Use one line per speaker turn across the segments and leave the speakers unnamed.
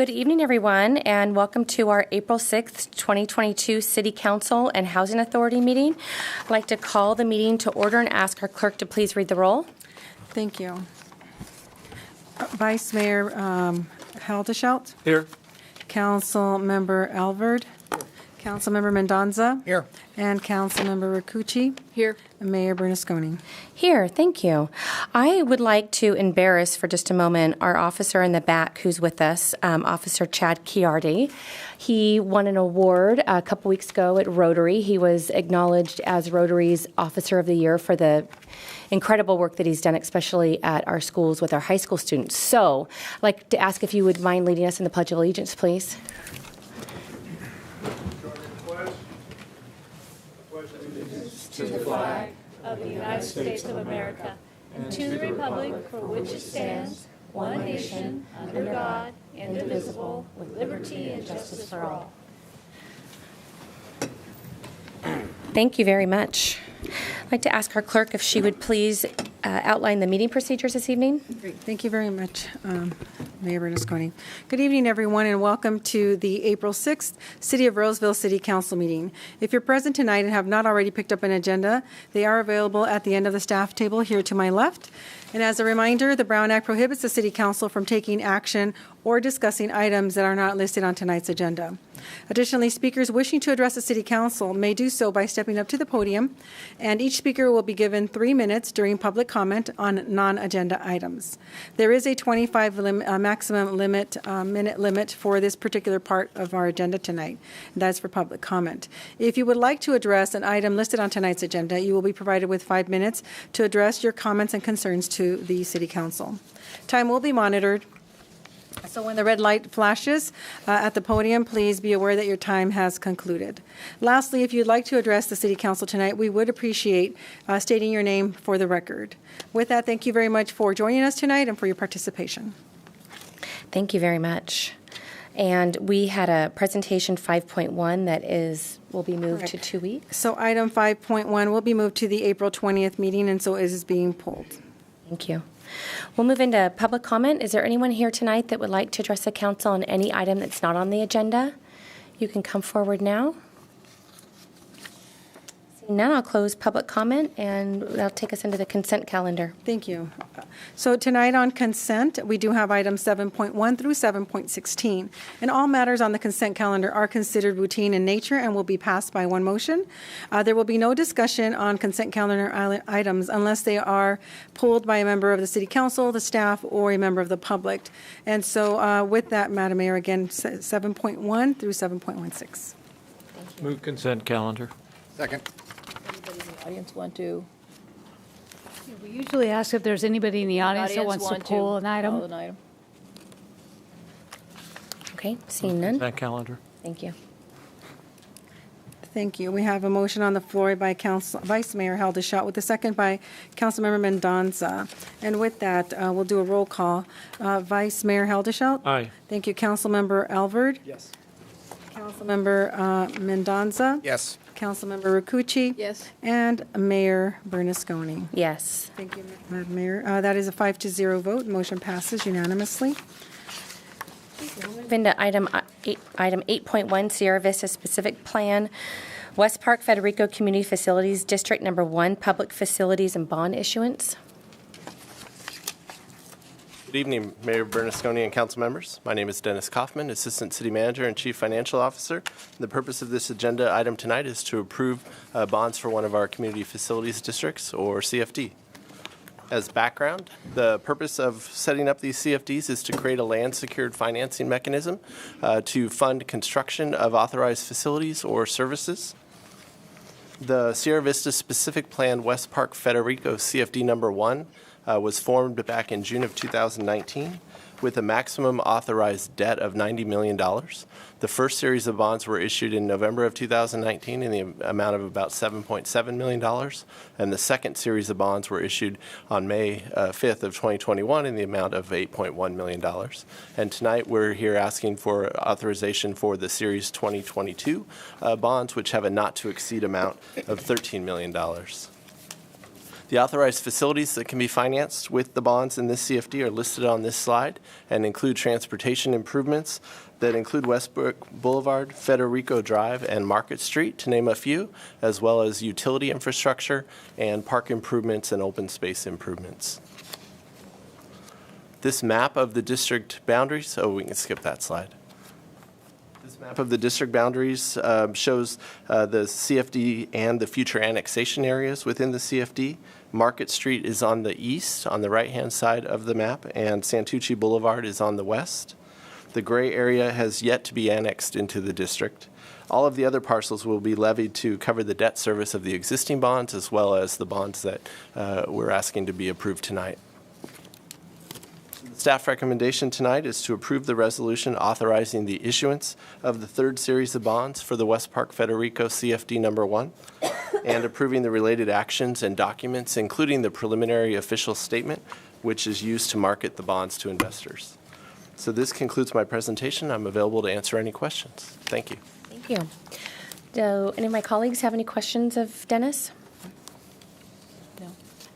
Good evening, everyone, and welcome to our April 6th, 2022 City Council and Housing Authority meeting. I'd like to call the meeting to order and ask our clerk to please read the roll.
Thank you. Vice Mayor Haldeshelt.
Here.
Council Member Alvord. Council Member Mendonza.
Here.
And Council Member Rakucci.
Here.
And Mayor Bernasconi.
Here, thank you. I would like to embarrass for just a moment our officer in the back who's with us, Officer Chad Chiardi. He won an award a couple weeks ago at Rotary. He was acknowledged as Rotary's Officer of the Year for the incredible work that he's done, especially at our schools with our high school students. So I'd like to ask if you would mind leading us in the Pledge of Allegiance, please.
To the flag of the United States of America and to the republic for which it stands, one nation, under God, indivisible, with liberty and justice for all.
Thank you very much. I'd like to ask our clerk if she would please outline the meeting procedures this evening.
Great. Thank you very much, Mayor Bernasconi. Good evening, everyone, and welcome to the April 6th City of Roseville City Council meeting. If you're present tonight and have not already picked up an agenda, they are available at the end of the staff table here to my left. And as a reminder, the Brown Act prohibits the City Council from taking action or discussing items that are not listed on tonight's agenda. Additionally, speakers wishing to address the City Council may do so by stepping up to the podium, and each speaker will be given 3 minutes during public comment on non-agenda items. There is a 25 maximum minute limit for this particular part of our agenda tonight, and that's for public comment. If you would like to address an item listed on tonight's agenda, you will be provided with 5 minutes to address your comments and concerns to the City Council. Time will be monitored. So when the red light flashes at the podium, please be aware that your time has concluded. Lastly, if you'd like to address the City Council tonight, we would appreciate stating your name for the record. With that, thank you very much for joining us tonight and for your participation.
Thank you very much. And we had a presentation 5.1 that will be moved
Correct.
to 2 weeks.
So item 5.1 will be moved to the April 20th meeting, and so it is being pulled.
Thank you. We'll move into public comment. Is there anyone here tonight that would like to address the council on any item that's not on the agenda? You can come forward now. Seeing none, I'll close public comment, and that'll take us into the consent calendar.
Thank you. So tonight on consent, we do have items 7.1 through 7.16. And all matters on the consent calendar are considered routine in nature and will be passed by one motion. There will be no discussion on consent calendar items unless they are pulled by a member of the City Council, the staff, or a member of the public. And so with that, Madam Mayor, again, 7.1 through 7.16.
Move consent calendar.
Second.
Anybody in the audience want to?
We usually ask if there's anybody in the audience that wants to pull an item.
Okay, seeing none.
Consent calendar.
Thank you.
Thank you. We have a motion on the floor by Vice Mayor Haldeshelt with a second by Councilmember Mendonza. And with that, we'll do a roll call. Vice Mayor Haldeshelt?
Aye.
Thank you. Councilmember Alvord?
Yes.
Councilmember Mendonza?
Yes.
Councilmember Rakucci?
Yes.
And Mayor Bernasconi.
Yes.
Thank you, Madam Mayor. That is a 5-0 vote. Motion passes unanimously.
Move into item 8.1, Sierra Vista Specific Plan, West Park Federico Community Facilities District Number 1, Public Facilities and Bond Issuance.
Good evening, Mayor Bernasconi and council members. My name is Dennis Kaufman, Assistant City Manager and Chief Financial Officer. The purpose of this agenda item tonight is to approve bonds for one of our community facilities districts, or CFD. As background, the purpose of setting up these CFDs is to create a land-secured financing mechanism to fund construction of authorized facilities or services. The Sierra Vista Specific Plan West Park Federico CFD number 1 was formed back in June of 2019 with a maximum authorized debt of $90 million. The first series of bonds were issued in November of 2019 in the amount of about $7.7 million, and the second series of bonds were issued on May 5th of 2021 in the amount of $8.1 million. And tonight we're here asking for authorization for the Series 2022 bonds, which have a not-to-exceed amount of $13 million. The authorized facilities that can be financed with the bonds in this CFD are listed on this slide and include transportation improvements that include Westbrook Boulevard, Federico Drive, and Market Street, to name a few, as well as utility infrastructure and park improvements and open space improvements. This map of the district boundaries, we can skip that slide. This map of the district boundaries shows the CFD and the future annexation areas within the CFD. Market Street is on the east, on the right-hand side of the map, and Santucci Boulevard is on the west. The gray area has yet to be annexed into the district. All of the other parcels will be levied to cover the debt service of the existing bonds, as well as the bonds that we're asking to be approved tonight. Staff recommendation tonight is to approve the resolution authorizing the issuance of the third series of bonds for the West Park Federico CFD number 1 and approving the related actions and documents, including the preliminary official statement, which is used to market the bonds to investors. So this concludes my presentation. I'm available to answer any questions. Thank you.
Thank you. Do any of my colleagues have any questions of Dennis?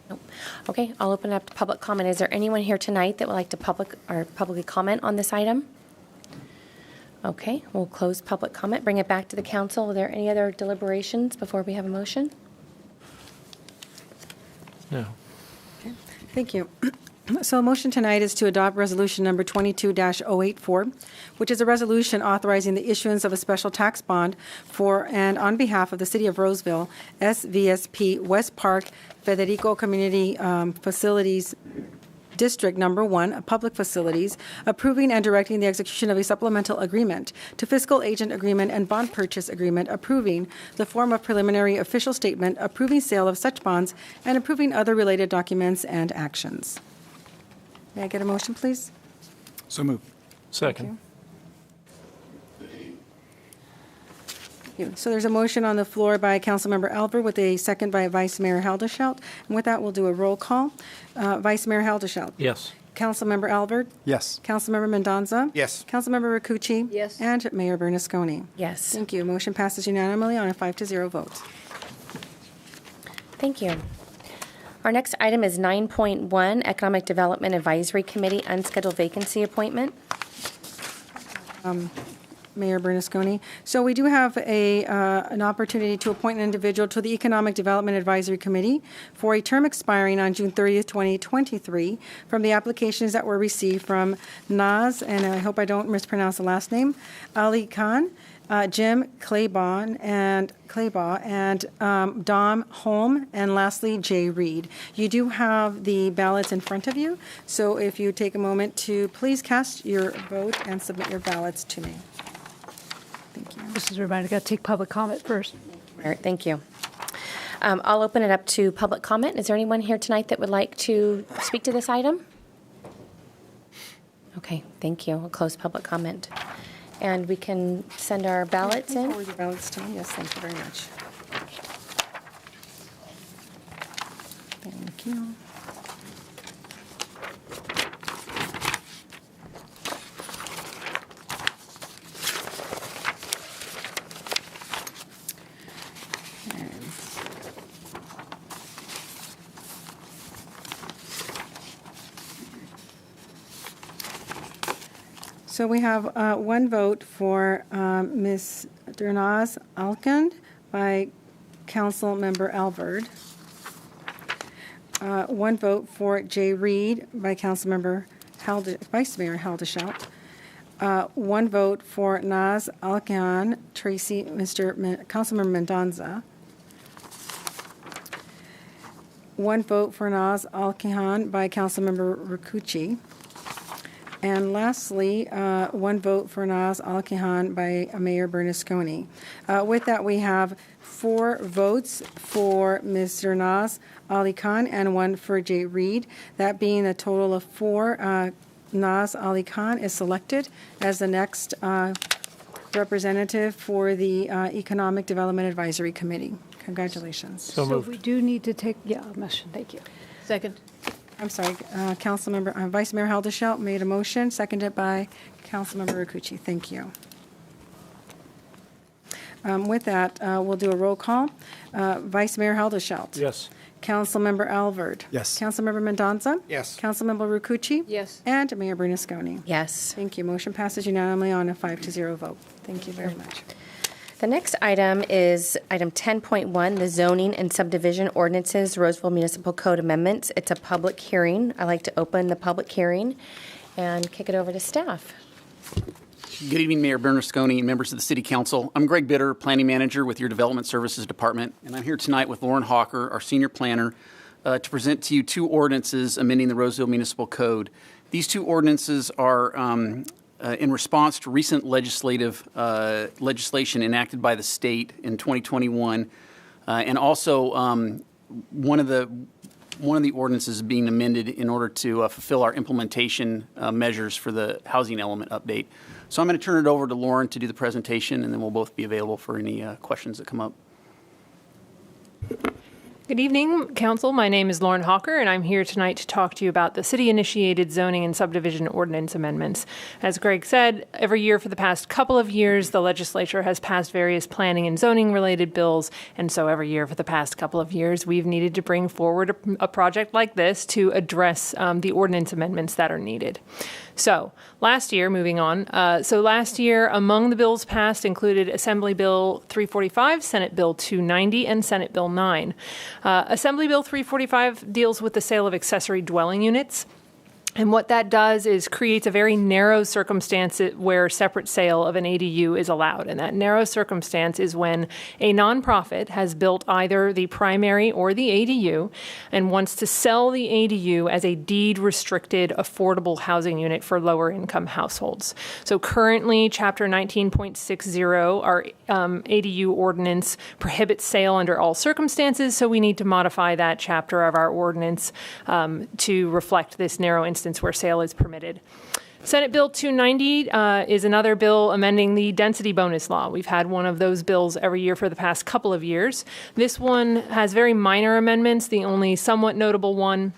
No. Okay, I'll open it up to public comment. Is there anyone here tonight that would like to publicly comment on this item? Okay, we'll close public comment, bring it back to the council. Are there any other deliberations before we have a motion?
No.
Okay, thank you. So a motion tonight is to adopt resolution number 22-084, which is a resolution authorizing the issuance of a special tax bond for and on behalf of the City of Roseville, SVSP West Park Federico Community Facilities District Number 1, Public Facilities, approving and directing the execution of a supplemental agreement to fiscal agent agreement and bond purchase agreement, approving the form of preliminary official statement, approving sale of such bonds, and approving other related documents and actions. May I get a motion, please?
So moved.
Second.
Thank you. So there's a motion on the floor by Councilmember Albert with a second by Vice Mayor Haldeshelt. And with that, we'll do a roll call. Vice Mayor Haldeshelt.
Yes.
Councilmember Albert.
Yes.
Councilmember Mendoza.
Yes.
Councilmember Rakucci.
Yes.
And Mayor Bernasconi.
Yes.
Thank you. Motion passes unanimously on a 5-0 vote.
Thank you. Our next item is 9.1, Economic Development Advisory Committee, unscheduled vacancy appointment.
Mayor Bernasconi. So we do have an opportunity to appoint an individual to the Economic Development Advisory Committee for a term expiring on June 30th, 2023, from the applications that were received from Naz, and I hope I don't mispronounce the last name, Ali Khan, Jim Claybaugh, and Dom Holm, and lastly, Jay Reed. You do have the ballots in front of you, so if you take a moment to please cast your vote and submit your ballots to me. Thank you.
Just as a reminder, got to take public comment first.
All right, thank you. I'll open it up to public comment. Is there anyone here tonight that would like to speak to this item? Okay, thank you. We'll close public comment. And we can send our ballots in.
Forward your ballots to me. Yes, thank you very much. Thank you. So we have one vote for Ms. Dernaz Alkand by Council Member Alvord. One vote for Jay Reed by Council Member Vice Mayor Haldeshelt. One vote for Naz Alkand, Councilmember Mendoza. One vote for Naz Alkand by Councilmember Rakucci. And lastly, one vote for Naz Al-Kihan by Mayor Bernasconi. With that, we have 4 votes for Mr. Naz Ali Khan and 1 for Jay Reed. That being a total of 4, Naz Ali Khan is selected as the next representative for the Economic Development Advisory Committee. Congratulations.
So
So
moved.
we do need to take, a motion, thank you.
Second.
I'm sorry, Councilmember, Vice Mayor Haldeshelt made a motion, seconded by Councilmember Rakucci. Thank you. With that, we'll do a roll call. Vice Mayor Haldeshelt.
Yes.
Councilmember Alvord.
Yes.
Councilmember Mendoza.
Yes.
Councilmember Rucucci.
Yes.
And Mayor Bernasconi.
Yes.
Thank you. Motion passes unanimously on a 5-0 vote. Thank you very much.
The next item is item 10.1, the zoning and subdivision ordinances, Roseville Municipal Code amendments. It's a public hearing. I'd like to open the public hearing and kick it over to staff.
Good evening, Mayor Bernasconi and members of the City Council. I'm Greg Bitter, Planning Manager with your Development Services Department, and I'm here tonight with Lauren Hawker, our Senior Planner, to present to you two ordinances amending the Roseville Municipal Code. These two ordinances are in response to recent legislation enacted by the state in 2021, and also one of the ordinances is being amended in order to fulfill our implementation measures for the housing element update. So I'm going to turn it over to Lauren to do the presentation, and then we'll both be available for any questions that come up.
Good evening, Council. My name is Lauren Hawker, and I'm here tonight to talk to you about the city-initiated zoning and subdivision ordinance amendments. As Greg said, every year for the past couple of years, the legislature has passed various planning and zoning-related bills, and so every year for the past couple of years, we've needed to bring forward a project like this to address the ordinance amendments that are needed. So last year, last year, among the bills passed included Assembly Bill 345, Senate Bill 290, and Senate Bill 9. Assembly Bill 345 deals with the sale of accessory dwelling units. And what that does is creates a very narrow circumstance where separate sale of an ADU is allowed. And that narrow circumstance is when a nonprofit has built either the primary or the ADU and wants to sell the ADU as a deed-restricted affordable housing unit for lower-income households. So currently, Chapter 19.60, our ADU ordinance, prohibits sale under all circumstances, so we need to modify that chapter of our ordinance to reflect this narrow instance where sale is permitted. Senate Bill 290 is another bill amending the density bonus law. We've had one of those bills every year for the past couple of years. This one has very minor amendments. The only somewhat notable one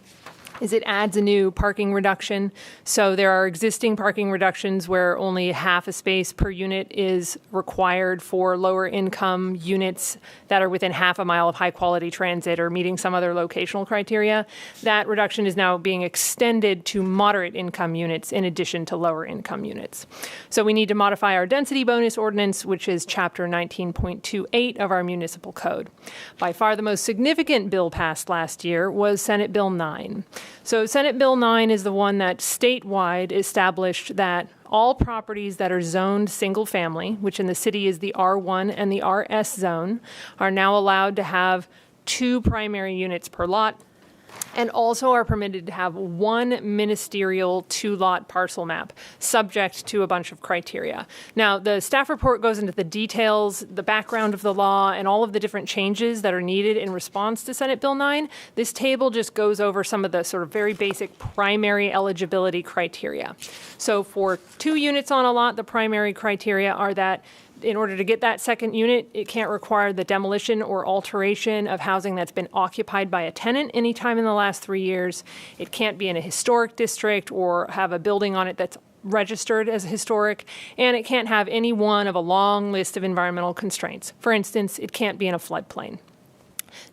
is it adds a new parking reduction. So there are existing parking reductions where only half a space per unit is required for lower income units that are within half a mile of high quality transit or meeting some other locational criteria. That reduction is now being extended to moderate income units in addition to lower income units. So we need to modify our density bonus ordinance, which is Chapter 19.28 of our municipal code. By far the most significant bill passed last year was Senate Bill 9. So Senate Bill 9 is the one that statewide established that all properties that are zoned single family, which in the city is the R1 and the RS zone, are now allowed to have 2 primary units per lot, and also are permitted to have 1 ministerial 2-lot parcel map, subject to a bunch of criteria. Now, the staff report goes into the details, the background of the law, and all of the different changes that are needed in response to Senate Bill 9. This table just goes over some of the sort of very basic primary eligibility criteria. So for 2 units on a lot, the primary criteria are that in order to get that second unit, it can't require the demolition or alteration of housing that's been occupied by a tenant any time in the last 3 years. It can't be in a historic district or have a building on it that's registered as historic, and it can't have any one of a long list of environmental constraints. For instance, it can't be in a floodplain.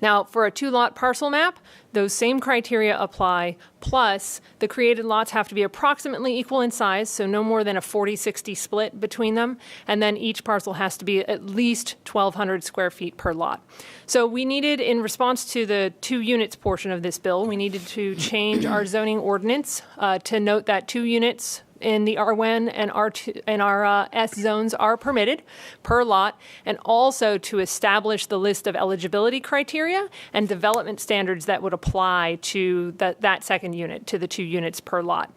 Now, for a 2-lot parcel map, those same criteria apply, plus the created lots have to be approximately equal in size, so no more than a 40-60 split between them, and then each parcel has to be at least 1,200 square feet per lot. So we needed, in response to the 2 units portion of this bill, we needed to change our zoning ordinance to note that 2 units in the R1 and R2 and our S zones are permitted per lot, and also to establish the list of eligibility criteria and development standards that would apply to that second unit, to the 2 units per lot.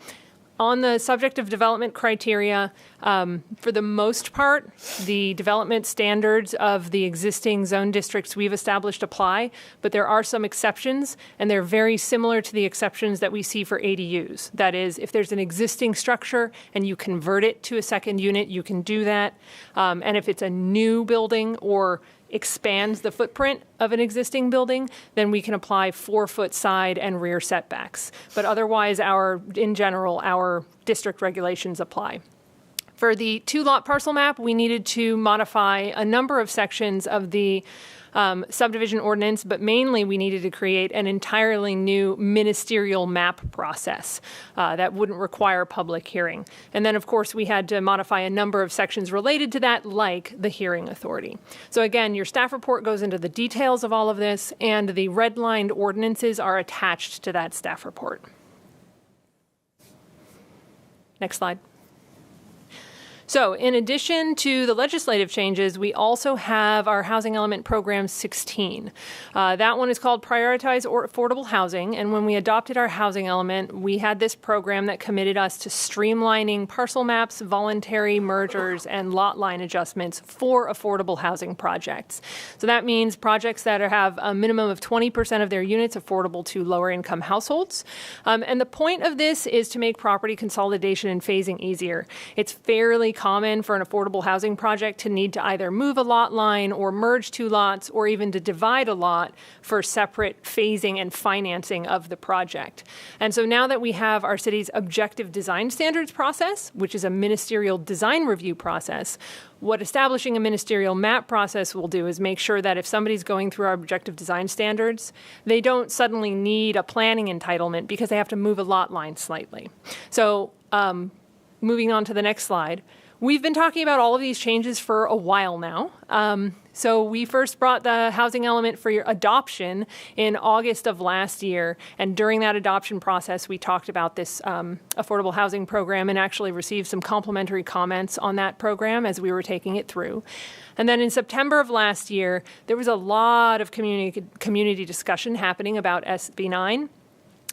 On the subject of development criteria, for the most part, the development standards of the existing zone districts we've established apply, but there are some exceptions, and they're very similar to the exceptions that we see for ADUs. That is, if there's an existing structure and you convert it to a second unit, you can do that. And if it's a new building or expands the footprint of an existing building, then we can apply 4-foot side and rear setbacks. But otherwise, in general, our district regulations apply. For the 2-lot parcel map, we needed to modify a number of sections of the subdivision ordinance, but mainly we needed to create an entirely new ministerial map process that wouldn't require public hearing. And then, of course, we had to modify a number of sections related to that, like the hearing authority. So again, your staff report goes into the details of all of this, and the redlined ordinances are attached to that staff report. Next slide. So in addition to the legislative changes, we also have our Housing Element Program 16. That one is called Prioritize Affordable Housing. And when we adopted our housing element, we had this program that committed us to streamlining parcel maps, voluntary mergers, and lot line adjustments for affordable housing projects. So that means projects that have a minimum of 20% of their units affordable to lower income households. And the point of this is to make property consolidation and phasing easier. It's fairly common for an affordable housing project to need to either move a lot line or merge two lots or even to divide a lot for separate phasing and financing of the project. And so now that we have our city's objective design standards process, which is a ministerial design review process, what establishing a ministerial map process will do is make sure that if somebody's going through our objective design standards, they don't suddenly need a planning entitlement because they have to move a lot line slightly. So moving on to the next slide. We've been talking about all of these changes for a while now. So we first brought the housing element for your adoption in August of last year. And during that adoption process, we talked about this affordable housing program and actually received some complimentary comments on that program as we were taking it through. And then in September of last year, there was a lot of community discussion happening about SB 9.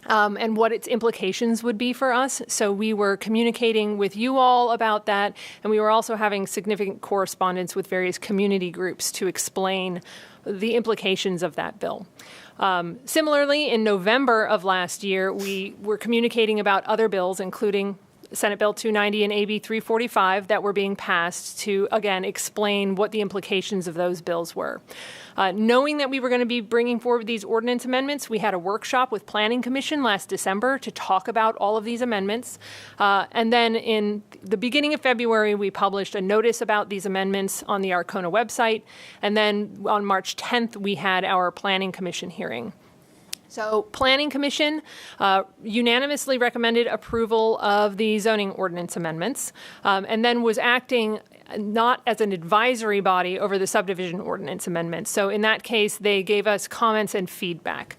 And what its implications would be for us. So we were communicating with you all about that, and we were also having significant correspondence with various community groups to explain the implications of that bill. Similarly, in November of last year, we were communicating about other bills, including Senate Bill 290 and AB 345 that were being passed to, again, explain what the implications of those bills were. Knowing that we were going to be bringing forward these ordinance amendments, we had a workshop with Planning Commission last December to talk about all of these amendments. And then in the beginning of February, we published a notice about these amendments on the Arcona website. And then on March 10th, we had our Planning Commission hearing. So Planning Commission unanimously recommended approval of the zoning ordinance amendments and then was acting not as an advisory body over the subdivision ordinance amendments. So in that case, they gave us comments and feedback.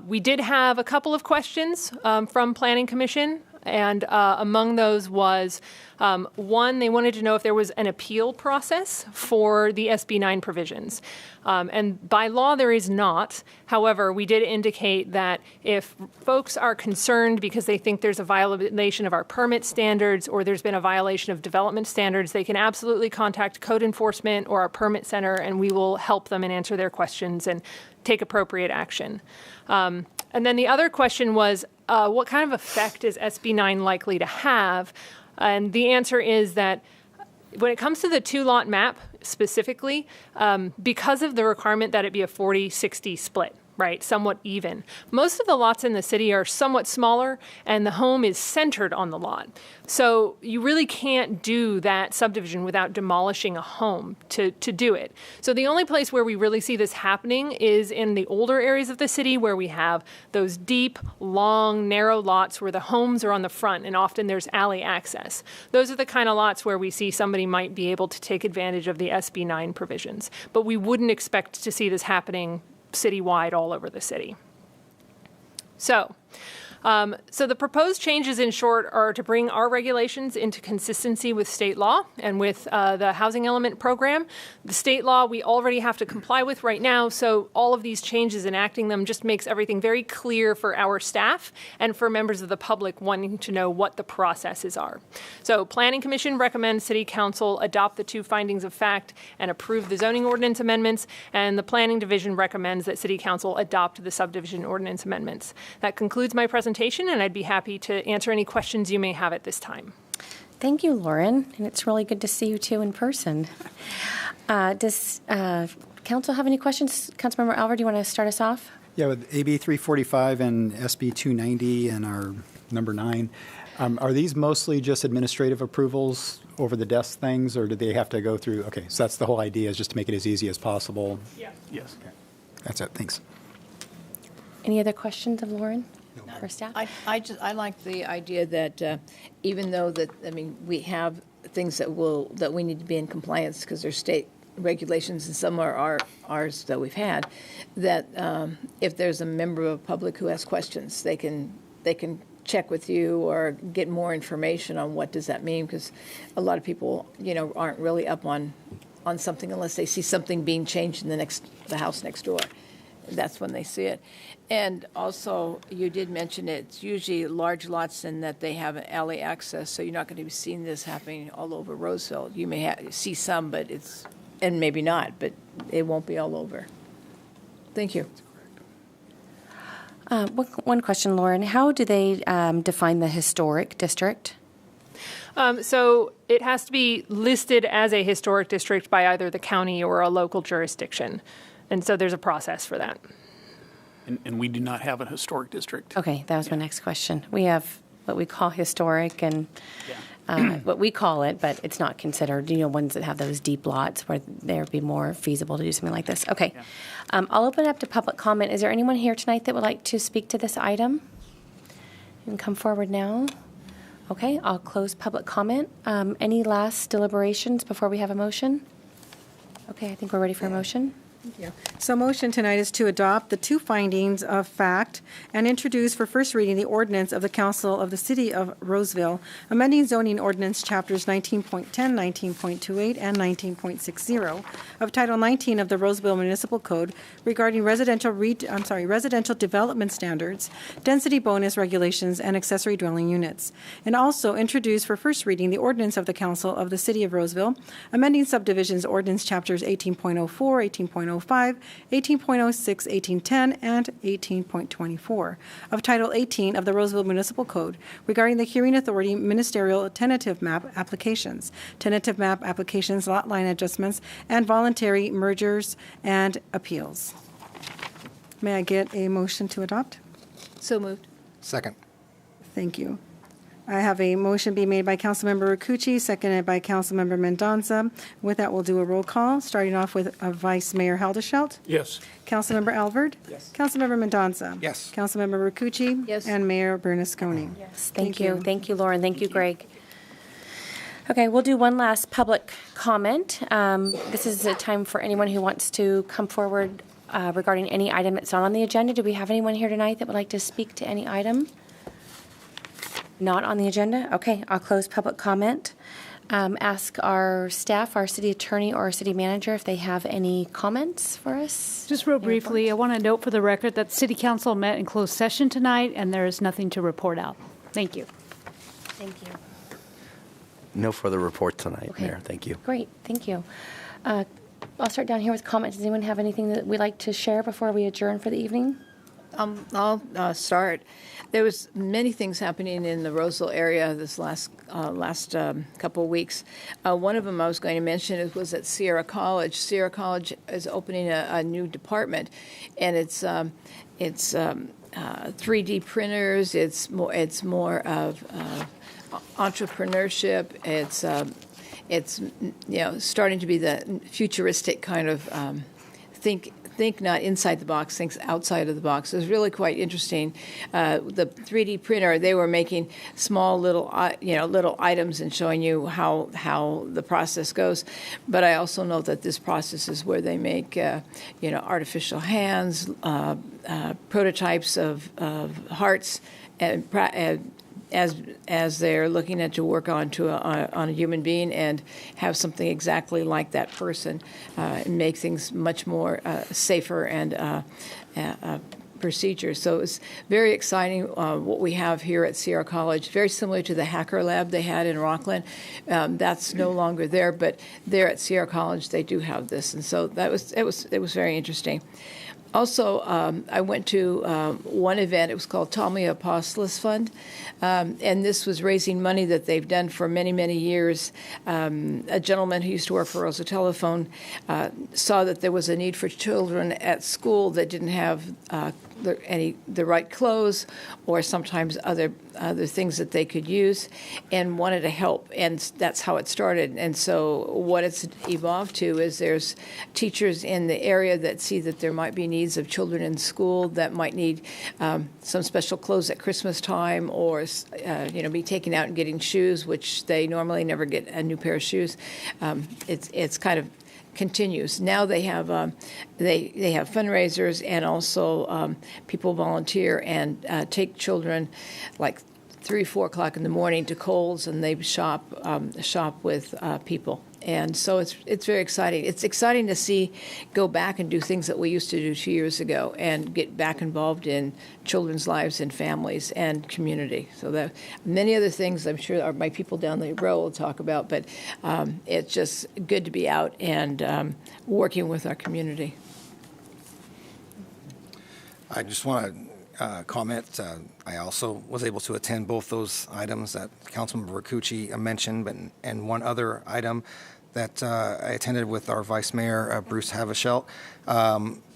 We did have a couple of questions from Planning Commission. And among those was, one, they wanted to know if there was an appeal process for the SB 9 provisions. And by law, there is not. However, we did indicate that if folks are concerned because they think there's a violation of our permit standards or there's been a violation of development standards, they can absolutely contact code enforcement or our permit center, and we will help them and answer their questions and take appropriate action. And then the other question was, what kind of effect is SB 9 likely to have? And the answer is that when it comes to the two-lot map specifically, because of the requirement that it be a 40-60 split, right, somewhat even, most of the lots in the city are somewhat smaller, and the home is centered on the lot. So you really can't do that subdivision without demolishing a home to do it. So the only place where we really see this happening is in the older areas of the city where we have those deep, long, narrow lots where the homes are on the front and often there's alley access. Those are the kind of lots where we see somebody might be able to take advantage of the SB 9 provisions. But we wouldn't expect to see this happening citywide all over the city. So the proposed changes, in short, are to bring our regulations into consistency with state law and with the housing element program. The state law we already have to comply with right now, so all of these changes, enacting them, just makes everything very clear for our staff and for members of the public wanting to know what the processes are. So Planning Commission recommends City Council adopt the two findings of fact and approve the zoning ordinance amendments, and the Planning Division recommends that City Council adopt the subdivision ordinance amendments. That concludes my presentation, and I'd be happy to answer any questions you may have at this time.
Thank you, Lauren, and it's really good to see you two in person. Does Council have any questions? Councilmember Alver, do you want to start us off?
Yeah, with AB 345 and SB 290 and our number 9. Are these mostly just administrative approvals over the desk things, or do they have to go through? Okay, so that's the whole idea, is just to make it as easy as possible.
Yeah.
Yes.
Okay. That's it. Thanks.
Any other questions of Lauren or staff?
I like the idea that even though that, I mean, we have things that we need to be in compliance because there's state regulations and some are ours that we've had, that if there's a member of the public who has questions, they can check with you or get more information on what does that mean, because a lot of people, aren't really up on something unless they see something being changed in the house next door. That's when they see it. And also, you did mention it's usually large lots and that they have an alley access, so you're not going to be seeing this happening all over Roseville. You may see some, but and maybe not, but it won't be all over. Thank you.
One question, Lauren. How do they define the historic district?
So it has to be listed as a historic district by either the county or a local jurisdiction. And so there's a process for that.
And we do not have a historic district.
Okay, that was my next question. We have what we call historic and what we call it, but it's not considered, ones that have those deep lots where there would be more feasible to do something like this. Okay, I'll open it up to public comment. Is there anyone here tonight that would like to speak to this item? You can come forward now. Okay, I'll close public comment. Any last deliberations before we have a motion? Okay, I think we're ready for a motion.
Yeah. So motion tonight is to adopt the 2 findings of fact and introduce for first reading the ordinance of the Council of the City of Roseville, amending zoning ordinance chapters 19.10, 19.28, and 19.60 of Title 19 of the Roseville Municipal Code regarding residential development standards, density bonus regulations, and accessory dwelling units. And also introduce for first reading the ordinance of the Council of the City of Roseville, amending subdivisions ordinance chapters 18.04, 18.05, 18.06, 18.10, and 18.24 of Title 18 of the Roseville Municipal Code regarding the hearing authority ministerial tentative map applications, lot line adjustments, and voluntary mergers and appeals. May I get a motion to adopt?
So moved.
Second.
Thank you. I have a motion being made by Councilmember Rakucci, seconded by Councilmember Mendoza. With that, we'll do a roll call, starting off with Vice Mayor Haldeshelt.
Yes.
Councilmember Alvord.
Yes.
Councilmember Mendoza.
Yes.
Councilmember Rakucci.
Yes.
And Mayor Bernasconi.
Yes, thank you. Thank you, Lauren. Thank you, Greg. Okay, we'll do one last public comment. This is a time for anyone who wants to come forward regarding any item that's not on the agenda. Do we have anyone here tonight that would like to speak to any item not on the agenda? Okay, I'll close public comment. Ask our staff, our city attorney, or our city manager if they have any comments for us.
Just real briefly, I want to note for the record that City Council met in closed session tonight, and there is nothing to report out. Thank you.
Thank you.
No further report tonight,
Okay.
Mayor. Thank you.
Great, thank you. I'll start down here with comments. Does anyone have anything that we'd like to share before we adjourn for the evening?
I'll start. There was many things happening in the Roseville area this last couple of weeks. One of them I was going to mention was at Sierra College. Sierra College is opening a new department, and it's 3D printers. It's more of entrepreneurship. It's starting to be the futuristic kind of think not inside the box, think outside of the box. It was really quite interesting. The 3D printer, they were making small little items and showing you how the process goes. But I also know that this process is where they make artificial hands, prototypes of hearts, and as they're looking at to work on a human being and have something exactly like that person, and make things much more safer and procedures. So it's very exciting what we have here at Sierra College, very similar to the Hacker Lab they had in Rockland. That's no longer there, but there at Sierra College they do have this, and so it was very interesting. Also, I went to one event. It was called Tommy Apostolos Fund, and this was raising money that they've done for many, many years. A gentleman who used to work for Rosa Telephone saw that there was a need for children at school that didn't have the right clothes, or sometimes other other things that they could use, and wanted to help. And that's how it started. And so what it's evolved to is there's teachers in the area that see that there might be needs of children in school that might need some special clothes at Christmas time, or be taken out and getting shoes, which they normally never get a new pair of shoes. It's kind of continues. Now they have they have fundraisers, and also people volunteer and take children like 3, 4 o'clock in the morning to Kohl's, and they shop with people. And so it's very exciting. It's exciting to go back and do things that we used to do 2 years ago, and get back involved in children's lives and families and community. So that many other things I'm sure my people down the row will talk about, but it's just good to be out and working with our community.
I just want to comment. I also was able to attend both those items that Councilmember Rakucci mentioned, and one other item that I attended with our Vice Mayor, Bruce Havishelt.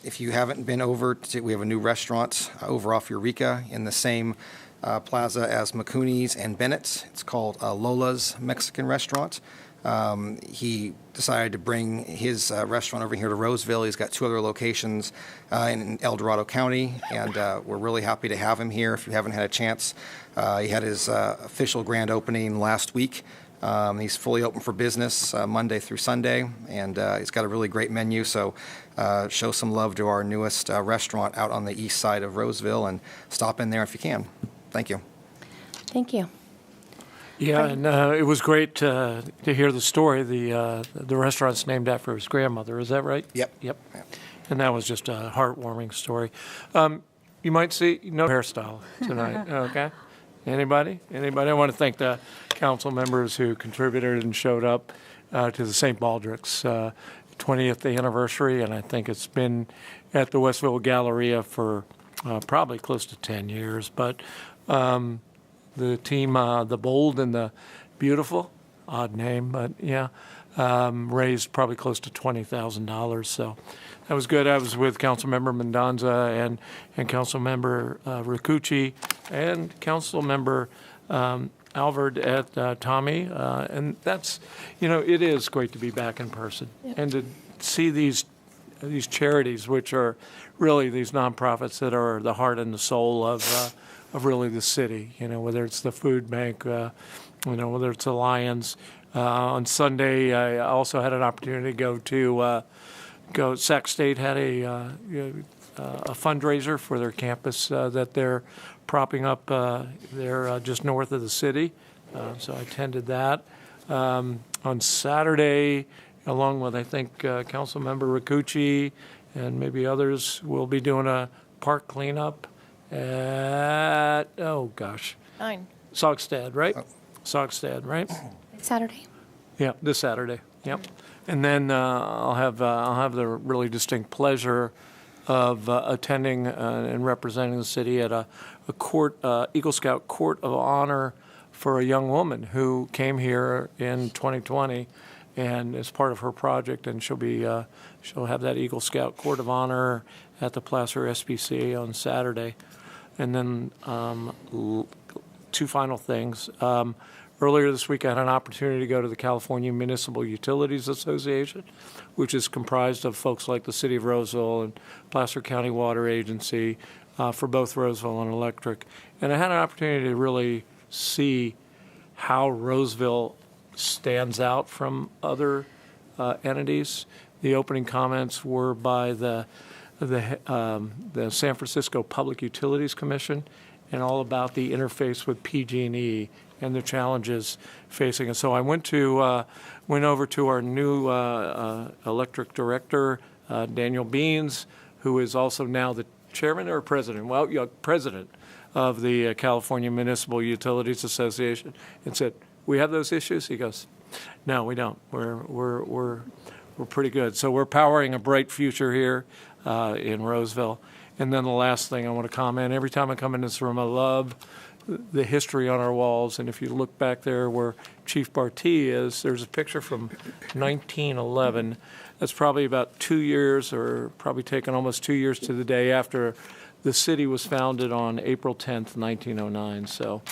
If you haven't been over, we have a new restaurant over off Eureka in the same plaza as McCooney's and Bennett's. It's called Lola's Mexican Restaurant. He decided to bring his restaurant over here to Roseville. He's got 2 other locations in El Dorado County, and we're really happy to have him here. If you haven't had a chance, he had his official grand opening last week. He's fully open for business Monday through Sunday, and he's got a really great menu. So show some love to our newest restaurant out on the east side of Roseville, and stop in there if you can. Thank you.
Thank you.
Yeah, and it was great to hear the story. The restaurant's named after his grandmother. Is that right?
Yep.
Yep. And that was just a heartwarming story. You might see no hairstyle tonight. Okay. Anybody? I want to thank the council members who contributed and showed up to the St. Baldrick's 20th anniversary, and I think it's been at the Westville Galleria for probably close to 10 years. But the team, the Bold and the Beautiful, odd name, but yeah, raised probably close to $20,000. So that was good. I was with Councilmember Mendoza and Councilmember Rakucci and Councilmember Alvord at Tommy. And that's, it is great to be back in person. Yep. And to see these charities, which are really these nonprofits that are the heart and the soul of really the city, whether it's the food bank, whether it's the Lions. On Sunday, I also had an opportunity to go. Sac State had a fundraiser for their campus that they're propping up. They're just north of the city, so I attended that. On Saturday, along with I think Councilmember Rakucci and maybe others, we'll be doing a park cleanup at Saugstad, right? Saugstad, right?
Saturday.
Yeah, this Saturday. Yep. And then I'll have the really distinct pleasure of attending and representing the city at a Eagle Scout Court of Honor for a young woman who came here in 2020, and as part of her project, and she'll have that Eagle Scout Court of Honor at the Placer SPCA on Saturday. And then 2 final things. Earlier this week, I had an opportunity to go to the California Municipal Utilities Association, which is comprised of folks like the City of Roseville and Placer County Water Agency for both Roseville and Electric. And I had an opportunity to really see how Roseville stands out from other entities. The opening comments were by the San Francisco Public Utilities Commission, and all about the interface with PG&E and the challenges facing us. So I went over to our new electric director, Daniel Beans, who is also now the chairman or president? Well, president of the California Municipal Utilities Association, and said, "We have those issues?" He goes, "No, we don't. We're pretty good." So we're powering a bright future here in Roseville. And then the last thing I want to comment, every time I come in this room, I love the history on our walls. And if you look back there where Chief Bartee is, there's a picture from 1911. That's probably about 2 years, or probably taken almost 2 years to the day after the city was founded on April 10th, 1909, so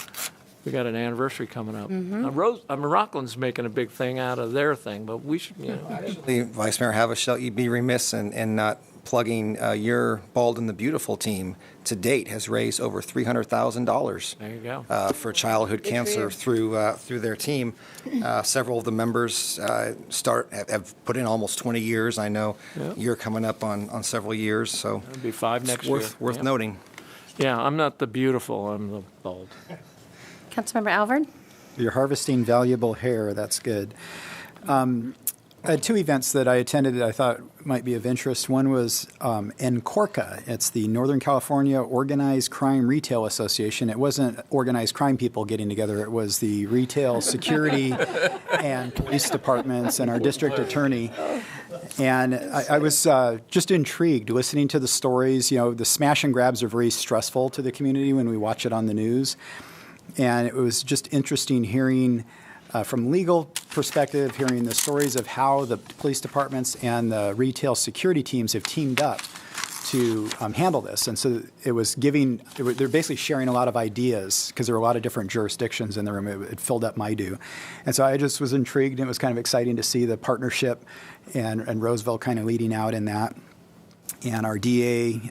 we got an anniversary coming up. Rockland's making a big thing out of their thing, but we should,
Actually, Vice Mayor Havishell, you'd be remiss in not plugging your Bald and the Beautiful team to date has raised over $300,000
there you go.
For childhood cancer through their team. Several of the members have put in almost 20 years. I know you're coming up on several years, so
It'll be 5 next year.
worth noting.
Yeah, I'm not the beautiful, I'm the bald.
Councilmember Alvord?
You're harvesting valuable hair. That's good. I had 2 events that I attended that I thought might be of interest. One was NCORCA. It's the Northern California Organized Crime Retail Association. It wasn't organized crime people getting together. It was the retail security and police departments and our district attorney. And I was just intrigued listening to the stories. You know, the smash and grabs are very stressful to the community when we watch it on the news. And it was just interesting hearing from legal perspective, hearing the stories of how the police departments and the retail security teams have teamed up to handle this. And so it was they're basically sharing a lot of ideas because there were a lot of different jurisdictions in the room. It filled up my due. And so I just was intrigued, and it was kind of exciting to see the partnership and Roseville kind of leading out in that. And our DA,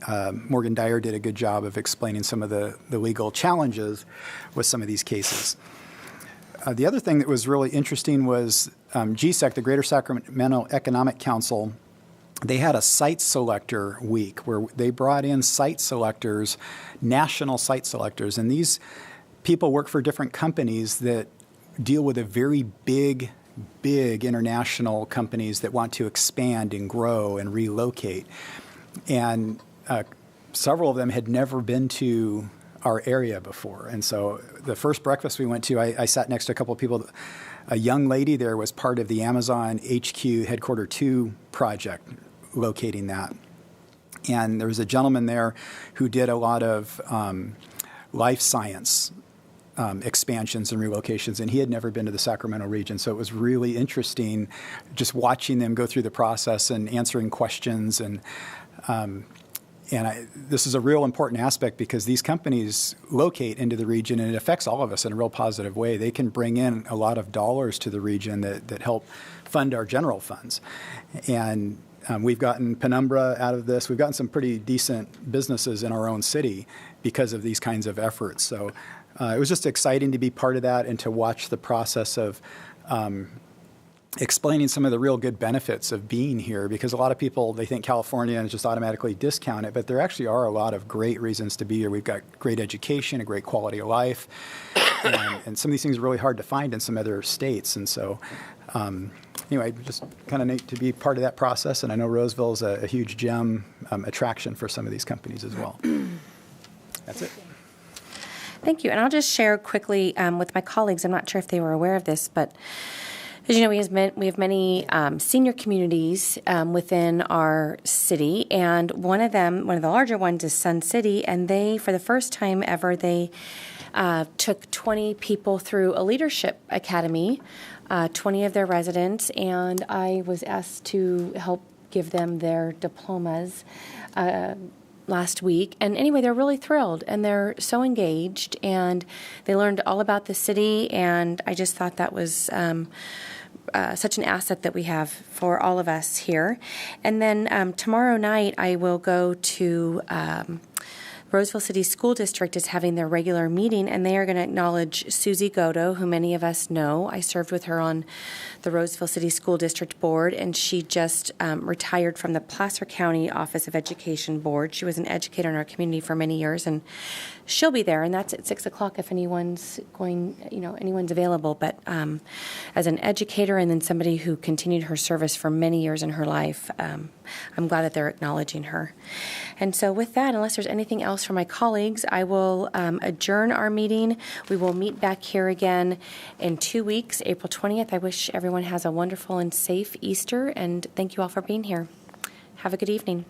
Morgan Dyer, did a good job of explaining some of the legal challenges with some of these cases. The other thing that was really interesting was GSEC, the Greater Sacramento Economic Council. They had a site selector week where they brought in site selectors, national site selectors. And these people work for different companies that deal with a very big international companies that want to expand and grow and relocate. And several of them had never been to our area before. And so the first breakfast we went to, I sat next to a couple of people. A young lady there was part of the Amazon HQ Headquarter 2 project, locating that. And there was a gentleman there who did a lot of life science expansions and relocations, and he had never been to the Sacramento region. So it was really interesting just watching them go through the process and answering questions. And this is a real important aspect because these companies locate into the region, and it affects all of us in a real positive way. They can bring in a lot of dollars to the region that help fund our general funds. And we've gotten Penumbra out of this. We've gotten some pretty decent businesses in our own city because of these kinds of efforts. So it was just exciting to be part of that and to watch the process of explaining some of the real good benefits of being here, because a lot of people, they think California and just automatically discount it, but there actually are a lot of great reasons to be here. We've got great education, a great quality of life, and some of these things are really hard to find in some other states. And so anyway, just kind of neat to be part of that process, and I know Roseville is a huge gem attraction for some of these companies as well. That's it.
Thank you. And I'll just share quickly with my colleagues, I'm not sure if they were aware of this, but as you know, we have many senior communities within our city, and one of the larger ones is Sun City, and they, for the first time ever, they took 20 people through a leadership academy, 20 of their residents, and I was asked to help give them their diplomas last week. And anyway, they're really thrilled, and they're so engaged, and they learned all about the city, and I just thought that was such an asset that we have for all of us here. And then tomorrow night I will go to Roseville City School District is having their regular meeting, and they are going to acknowledge Susie Godo, who many of us know. I served with her on the Roseville City School District Board, and she just retired from the Placer County Office of Education Board. She was an educator in our community for many years, and she'll be there, and that's at 6 o'clock if anyone's available. But as an educator and then somebody who continued her service for many years in her life, I'm glad that they're acknowledging her. And so with that, unless there's anything else from my colleagues, I will adjourn our meeting. We will meet back here again in 2 weeks, April 20th. I wish everyone has a wonderful and safe Easter, and thank you all for being here. Have a good evening.